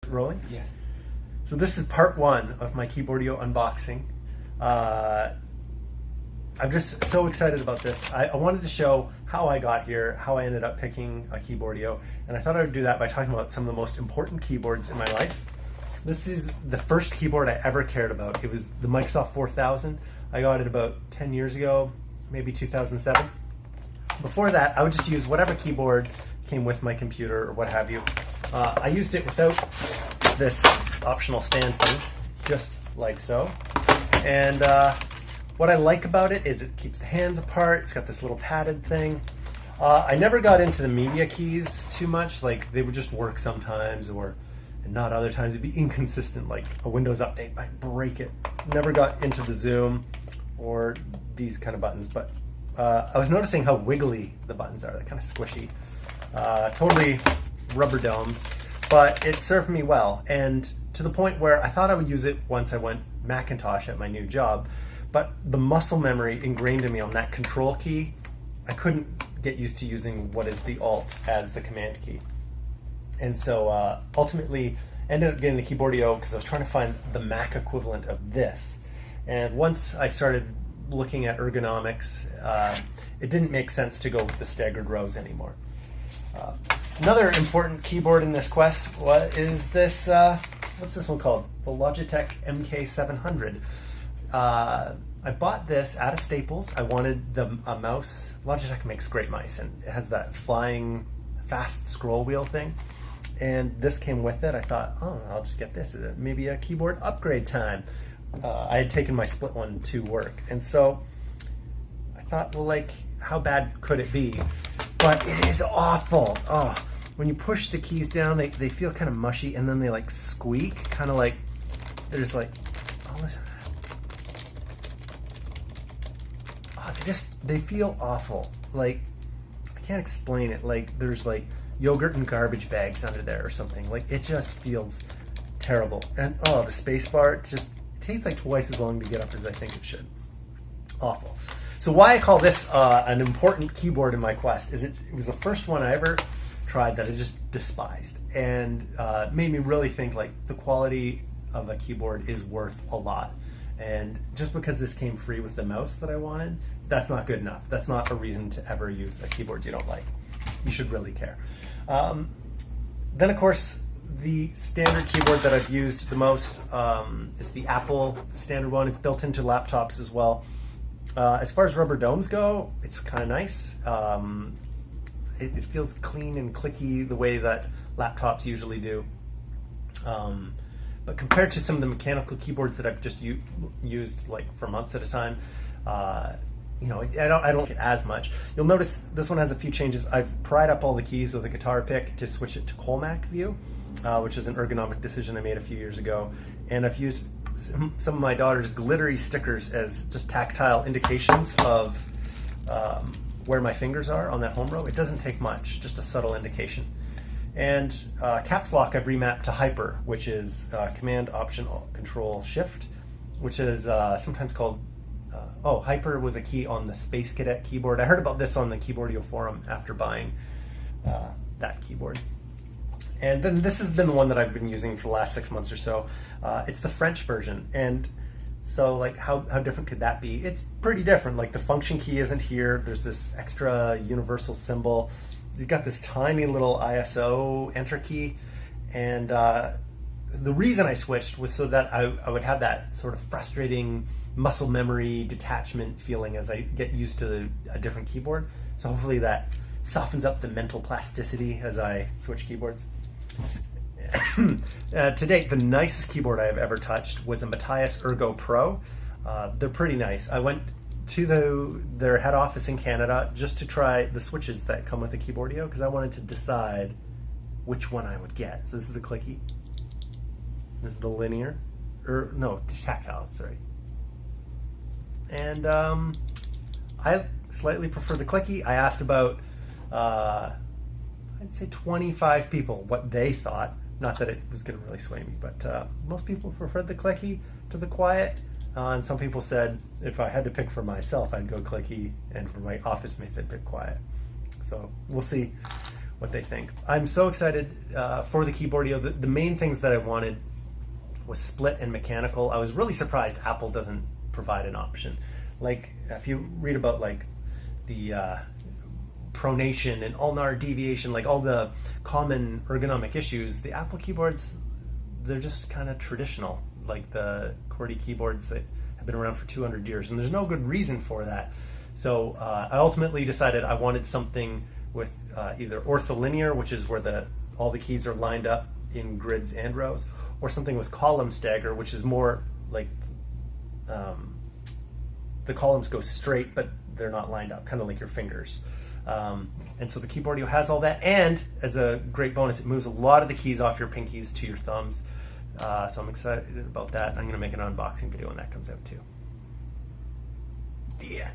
Rolling? Yeah. So this is part one of my Keyboardio unboxing. I'm just so excited about this. I wanted to show how I got here, how I ended up picking a Keyboardio, and I thought I would do that by talking about some of the most important keyboards in my life. This is the first keyboard I ever cared about. It was the Microsoft 4000. I got it about 10 years ago, maybe 2007. Before that, I would just use whatever keyboard came with my computer or what have you. I used it without this optional stand thing, just like so. And what I like about it is it keeps the hands apart. It's got this little padded thing. I never got into the media keys too much. Like, they would just work sometimes or not other times. It'd be inconsistent, like a Windows update might break it. Never got into the zoom or these kind of buttons, but I was noticing how wiggly the buttons are. They're kind of squishy. Totally rubber domes, but it served me well, and to the point where I thought I would use it once I went Macintosh at my new job, but the muscle memory ingrained in me on that control key, I couldn't get used to using what is the Alt as the command key. And so ultimately ended up getting the Keyboardio because I was trying to find the Mac equivalent of this. And once I started looking at ergonomics, it didn't make sense to go with the staggered rows anymore. Another important keyboard in this quest is this, what's this one called? The Logitech MK700. I bought this at a Staples. I wanted a mouse. Logitech makes great mice, and it has that flying fast scroll wheel thing. And this came with it. I thought, oh, I'll just get this. Maybe a keyboard upgrade time. I had taken my split one to work. And so I thought, well, like, how bad could it be? But it is awful. Oh, when you push the keys down, they feel kind of mushy, and then they like squeak, kind of like, they're just like, oh, listen. Oh, they feel awful. Like, I can't explain it. Like, there's like yogurt and garbage bags under there or something. Like, it just feels terrible. And oh, the space bar, it takes like twice as long to get up as I think it should. Awful. So why I call this an important keyboard in my quest is it was the first one I ever tried that I just despised, and made me really think like the quality of a keyboard is worth a lot. And just because this came free with the mouse that I wanted, that's not good enough. That's not a reason to ever use a keyboard you don't like. You should really care. Then of course, the standard keyboard that I've used the most is the Apple standard one. It's built into laptops as well. As far as rubber domes go, it's kind of nice. It feels clean and clicky the way that laptops usually do. But compared to some of the mechanical keyboards that I've just used like for months at a time, you know, I don't like it as much. You'll notice this one has a few changes. I've pried up all the keys with a guitar pick to switch it to Colmac view, which is an ergonomic decision I made a few years ago. And I've used some of my daughter's glittery stickers as just tactile indications of where my fingers are on that home row. It doesn't take much, just a subtle indication. And caps lock I've remapped to Hyper, which is Command Option Control Shift, which is sometimes called, Hyper was a key on the Space Cadet keyboard. I heard about this on the Keyboardio forum after buying that keyboard. And then this has been the one that I've been using for the last 6 months or so. It's the French version. And so like how different could that be? It's pretty different. Like the function key isn't here. There's this extra universal symbol. You've got this tiny little ISO enter key. And the reason I switched was so that I would have that sort of frustrating muscle memory detachment feeling as I get used to a different keyboard. So hopefully that softens up the mental plasticity as I switch keyboards. To date, the nicest keyboard I have ever touched was a Matthias Ergo Pro. They're pretty nice. I went to their head office in Canada just to try the switches that come with the Keyboardio because I wanted to decide which one I would get. So this is the clicky. This is the linear. Tactile, sorry. And I slightly prefer the clicky. I asked about I'd say 25 people what they thought. Not that it was going to really sway me, but most people preferred the clicky to the quiet. And some people said if I had to pick for myself, I'd go clicky, and for my office mates, I'd pick quiet. So we'll see what they think. I'm so excited for the Keyboardio. The main things that I wanted was split and mechanical. I was really surprised Apple doesn't provide an option. Like if you read about like the pronation and ulnar deviation, like all the common ergonomic issues, the Apple keyboards, they're just kind of traditional, like the QWERTY keyboards that have been around for 200 years, and there's no good reason for that. So I ultimately decided I wanted something with either ortholinear, which is where all the keys are lined up in grids and rows, or something with column stagger, which is more like the columns go straight, but they're not lined up, kind of like your fingers. And so the Keyboardio has all that, and as a great bonus, it moves a lot of the keys off your pinkies to your thumbs. So I'm excited about that. I'm going to make an unboxing video when that comes out too. The end.